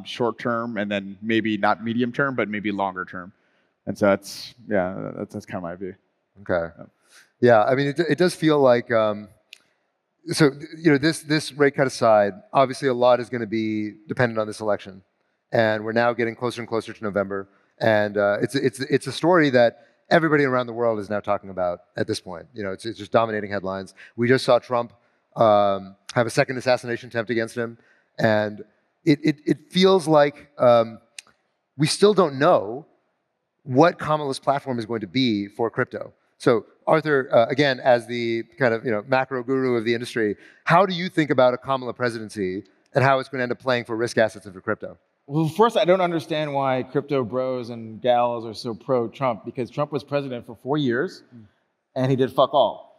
Speaker 7: Short term, and then maybe not medium term, but maybe longer term. And so that's kind of my view.
Speaker 2: Okay. Yeah, I mean, it does feel like this rate cut aside, obviously a lot is going to be dependent on this election, and we're now getting closer and closer to November, and it's a story that everybody around the world is now talking about at this point. It's just dominating headlines. We just saw Trump have a second assassination attempt against him. And it feels like we still don't know what Kamala's platform is going to be for crypto. So Arthur, again, as the kind of macro guru of the industry, how do you think about a Kamala presidency and how it's going to end up playing for risk assets and for crypto?
Speaker 6: Well, first, I don't understand why crypto bros and gals are so pro-Trump, because Trump was president for 4 years and he did fuck all.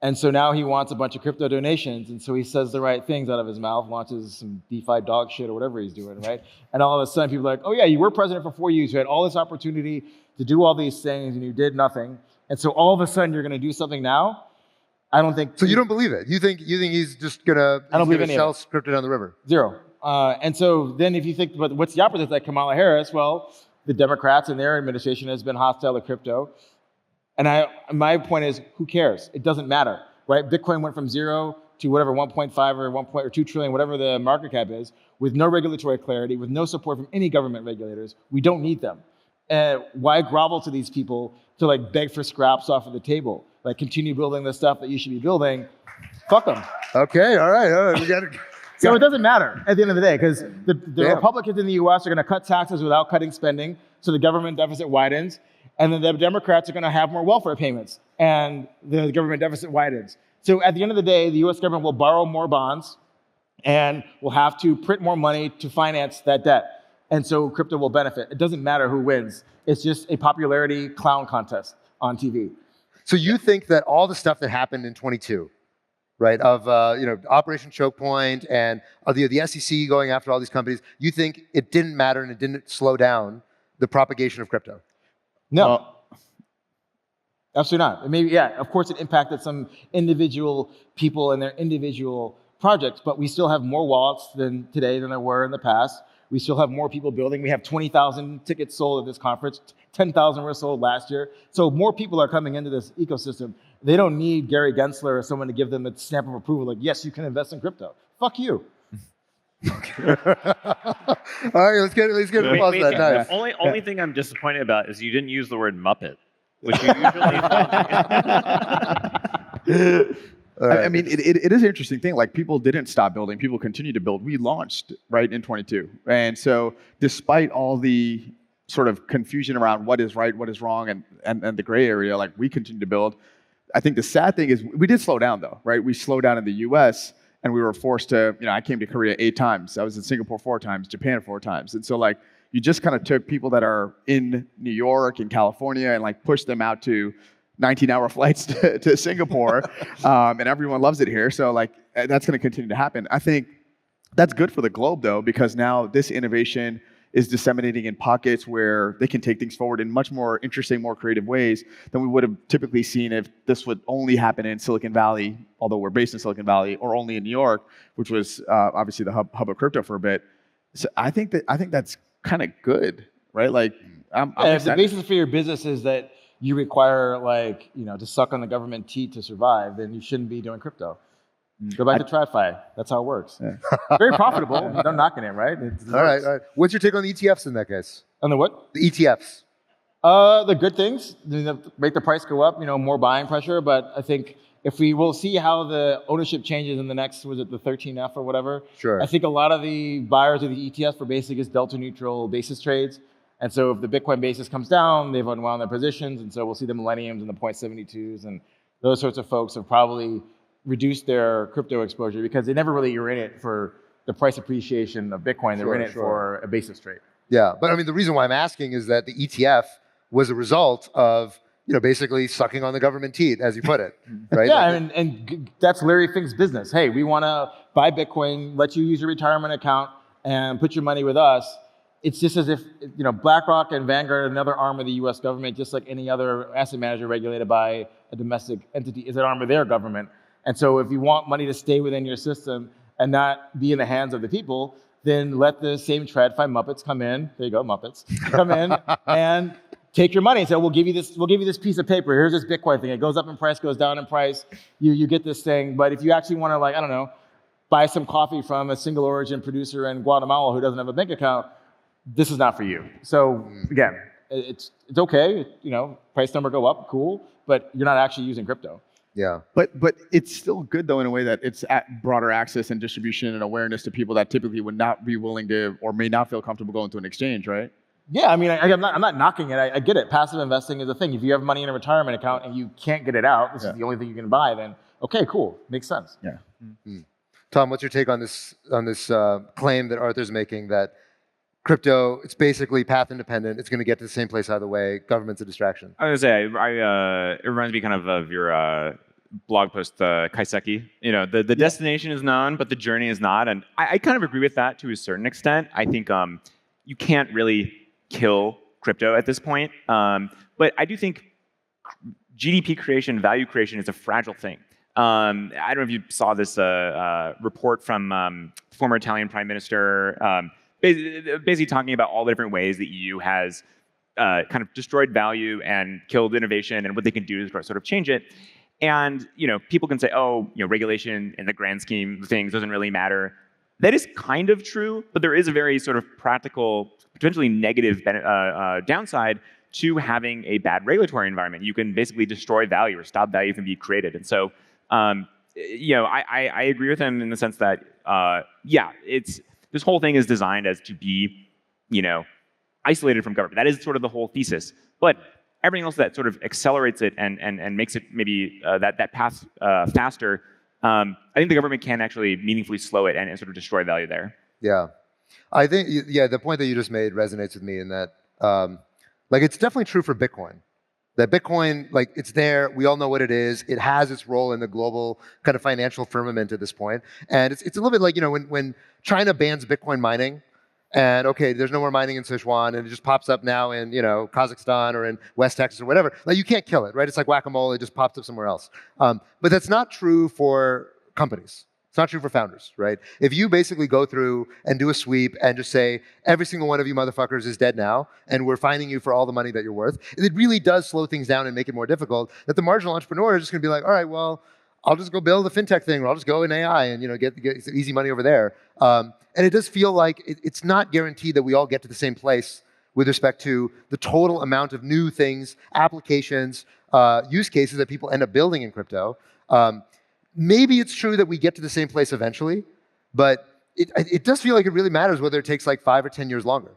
Speaker 6: And so now he wants a bunch of crypto donations, and so he says the right things out of his mouth, launches some DeFi dog shit or whatever he's doing, right? And all of a sudden people are like, oh yeah, you were president for 4 years, you had all this opportunity to do all these things and you did nothing. And so all of a sudden you're gonna do something now? I don't think.
Speaker 2: So you don't believe it? You think he's just gonna, sell crypto down the river?
Speaker 6: Zero. And so then if you think about what's the opposite, like Kamala Harris, well, the Democrats and their administration has been hostile to crypto. And my point is, who cares? It doesn't matter, right? Bitcoin went from 0 to whatever, 1.5 or 2 trillion, whatever the market cap is, with no regulatory clarity, with no support from any government regulators. We don't need them. Why grovel to these people to like beg for scraps off of the table? Like continue building the stuff that you should be building. Fuck them.
Speaker 2: Okay, all right. We got it.
Speaker 6: So it doesn't matter at the end of the day, because the Republicans in the US are going to cut taxes without cutting spending, so the government deficit widens, and then the Democrats are going to have more welfare payments, and the government deficit widens. So at the end of the day, the US government will borrow more bonds, and will have to print more money to finance that debt. And so crypto will benefit. It doesn't matter who wins. It's just a popularity clown contest on TV.
Speaker 2: So you think that all the stuff that happened in 22, right, of Operation Choke Point and the SEC going after all these companies, you think it didn't matter and it didn't slow down the propagation of crypto?
Speaker 6: No. Absolutely not. Maybe, yeah, of course it impacted some individual people and their individual projects, but we still have more wallets today than there were in the past. We still have more people building. We have 20,000 tickets sold at this conference. 10,000 were sold last year. So more people are coming into this ecosystem. They don't need Gary Gensler or someone to give them a stamp of approval, like, yes, you can invest in crypto. Fuck you.
Speaker 2: All right, let's get a pause that. Nice.
Speaker 3: The only thing I'm disappointed about is you didn't use the word Muppet, which you usually
Speaker 7: I mean, it is an interesting thing. Like, people didn't stop building. People continue to build. We launched, right, in 22. And so despite all the sort of confusion around what is right, what is wrong, and the gray area, like, we continue to build. I think the sad thing is we did slow down, though, right? We slowed down in the US, and we were forced to, I came to Korea 8 times. I was in Singapore 4 times, Japan 4 times. And so, like, you just kind of took people that are in New York and California and, like, pushed them out to 19-hour flights to Singapore, and everyone loves it here. So, like, that's going to continue to happen. I think that's good for the globe, though, because now this innovation is disseminating in pockets where they can take things forward in much more interesting, more creative ways than we would have typically seen if this would only happen in Silicon Valley, although we're based in Silicon Valley, or only in New York, which was obviously the hub of crypto for a bit. So I think that's kind of good, right? Like, I'm
Speaker 6: if the basis for your business is that you require, like, to suck on the government teat to survive, then you shouldn't be doing crypto. Go back to TradFi. That's how it works. Yeah. Very profitable. I'm knocking it, right?
Speaker 2: All right. What's your take on the ETFs in that case?
Speaker 6: On the what?
Speaker 2: The ETFs.
Speaker 6: The good things. Make the price go up. More buying pressure. But I think if we will see how the ownership changes in the next, was it the 13F or whatever?
Speaker 2: Sure.
Speaker 6: I think a lot of the buyers of the ETFs for basically is delta neutral basis trades. And so if the Bitcoin basis comes down, they've unwound their positions. And so we'll see the millenniums and the 0.72s. And those sorts of folks have probably reduced their crypto exposure because they never really were in it for the price appreciation of Bitcoin. They were in it for a basis trade.
Speaker 2: Yeah, but I mean, the reason why I'm asking is that the ETF was a result of, basically sucking on the government teat, as you put it, right?
Speaker 6: Yeah, and that's Larry Fink's business. Hey, we want to buy Bitcoin, let you use your retirement account, and put your money with us. It's just as if, BlackRock and Vanguard, another arm of the US government, just like any other asset manager regulated by a domestic entity, is an arm of their government. And so if you want money to stay within your system and not be in the hands of the people, then let the same TradFi Muppets come in. There you go, Muppets. Come in and take your money and say, we'll give you this piece of paper. Here's this Bitcoin thing. It goes up in price, goes down in price. You get this thing. But if you actually want to, buy some coffee from a single origin producer in Guatemala who doesn't have a bank account, this is not for you. So again, it's okay. Price number go up, cool, but you're not actually using crypto.
Speaker 2: Yeah.
Speaker 7: But it's still good though in a way that it's at broader access and distribution and awareness to people that typically would not be willing to or may not feel comfortable going to an exchange, right?
Speaker 6: Yeah, I mean, I'm not knocking it. I get it. Passive investing is a thing. If you have money in a retirement account and you can't get it out, this is the only thing you can buy, then okay, cool. Makes sense.
Speaker 7: Yeah.
Speaker 2: Tom, what's your take on this claim that Arthur's making that crypto, it's basically path independent, it's going to get to the same place either way, government's a distraction?
Speaker 1: I was going to say, it reminds me kind of your blog post, Kaiseki. You know, the destination is known, but the journey is not. And I kind of agree with that to a certain extent. I think you can't really kill crypto at this point. But I do think GDP creation, value creation is a fragile thing. I don't know if you saw this report from former Italian Prime Minister, basically talking about all the different ways the EU has kind of destroyed value and killed innovation and what they can do to sort of change it. And people can say, oh, regulation in the grand scheme of things doesn't really matter. That is kind of true, but there is a very sort of practical, potentially negative downside to having a bad regulatory environment. You can basically destroy value or stop value from being created. And so, I agree with him in the sense that, this whole thing is designed as to be, isolated from government. That is sort of the whole thesis. But everything else that sort of accelerates it and makes it maybe that path faster, I think the government can actually meaningfully slow it and sort of destroy value there.
Speaker 2: Yeah. I think, the point that you just made resonates with me in that, it's definitely true for Bitcoin. That Bitcoin, it's there, we all know what it is, it has its role in the global kind of financial firmament at this point. And it's a little bit like, when China bans Bitcoin mining, and okay, there's no more mining in Sichuan, and it just pops up now in, Kazakhstan or in West Texas or whatever. You can't kill it, right? It's like whack-a-mole, it just pops up somewhere else. But that's not true for companies. It's not true for founders, right? If you basically go through and do a sweep and just say, every single one of you motherfuckers is dead now, and we're fining you for all the money that you're worth, it really does slow things down and make it more difficult, that the marginal entrepreneur is just going to be like, all right, well, I'll just go build a fintech thing, or I'll just go in AI and get some easy money over there. And it does feel like it's not guaranteed that we all get to the same place with respect to the total amount of new things, applications, use cases that people end up building in crypto. Maybe it's true that we get to the same place eventually, but it does feel like it really matters whether it takes 5 or 10 years longer.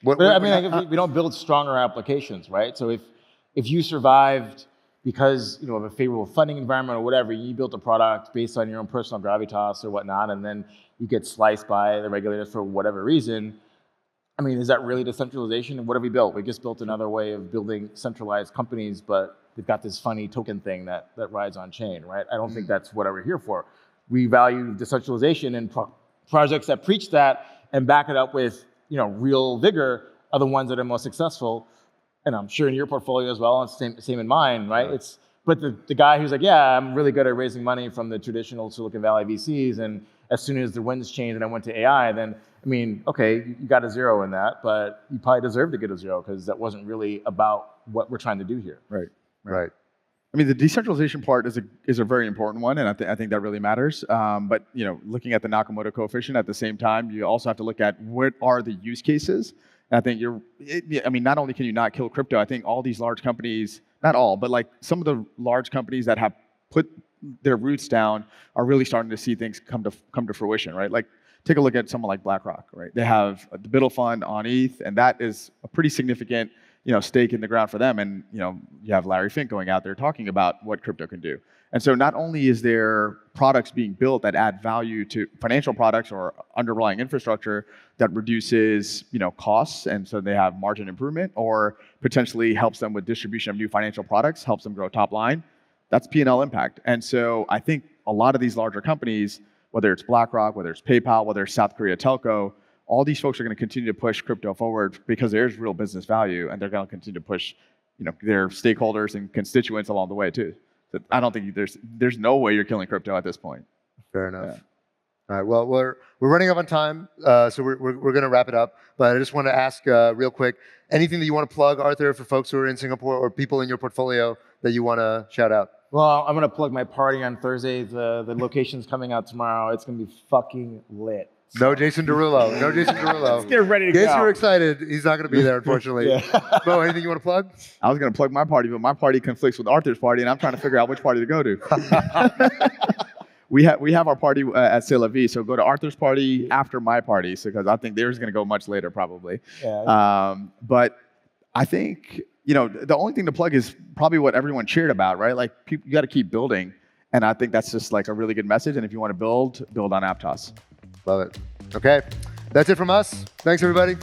Speaker 6: We don't build stronger applications, right? So if you survived because of a favorable funding environment or whatever, you built a product based on your own personal gravitas or whatnot, and then you get sliced by the regulators for whatever reason, is that really decentralization? And what have we built? We just built another way of building centralized companies, but they've got this funny token thing that rides on chain, right? I don't think that's what we're here for. We value decentralization, and projects that preach that and back it up with real vigor are the ones that are most successful. And I'm sure in your portfolio as well, and same in mine, right? But the guy who's like, yeah, I'm really good at raising money from the traditional Silicon Valley VCs, and as soon as the winds changed and I went to AI, then okay, you got a zero in that, but you probably deserve to get a zero because that wasn't really about what we're trying to do here.
Speaker 2: Right.
Speaker 7: The decentralization part is a very important one, and I think that really matters. But looking at the Nakamoto coefficient at the same time, you also have to look at what are the use cases. And I think not only can you not kill crypto, I think all these large companies, not all, but some of the large companies that have put their roots down are really starting to see things come to fruition, right? Take a look at someone like BlackRock, right? They have the Biddle Fund on ETH, and that is a pretty significant stake in the ground for them. And you have Larry Fink going out there talking about what crypto can do. And so not only is there products being built that add value to financial products or underlying infrastructure that reduces costs, and so they have margin improvement, or potentially helps them with distribution of new financial products, helps them grow top line. That's P&L impact. And so I think a lot of these larger companies, whether it's BlackRock, whether it's PayPal, whether it's South Korea Telco, all these folks are going to continue to push crypto forward because there's real business value, and they're going to continue to push their stakeholders and constituents along the way too. So I don't think there's no way you're killing crypto at this point.
Speaker 2: Fair enough. Yeah. All right. Well, we're running up on time, so we're going to wrap it up. But I just want to ask real quick, anything that you want to plug, Arthur, for folks who are in Singapore or people in your portfolio that you want to shout out?
Speaker 6: Well, I'm going to plug my party on Thursday. The location's coming out tomorrow. It's going to be fucking lit.
Speaker 2: No Jason Derulo. No Jason Derulo.
Speaker 6: Get ready to
Speaker 2: In case
Speaker 6: go.
Speaker 2: you're excited, he's not going to be there, unfortunately. Mo, anything you want to plug?
Speaker 7: I was going to plug my party, but my party conflicts with Arthur's party, and I'm trying to figure out which party to go to. We have our party at CLV, so go to Arthur's party after my party, because I think theirs is going to go much later, probably.
Speaker 6: Yeah.
Speaker 7: But I think the only thing to plug is probably what everyone cheered about, right? Like you got to keep building, and I think that's just like a really good message. And if you want to build on Aptos.
Speaker 2: Love it. Okay, that's it from us. Thanks, everybody.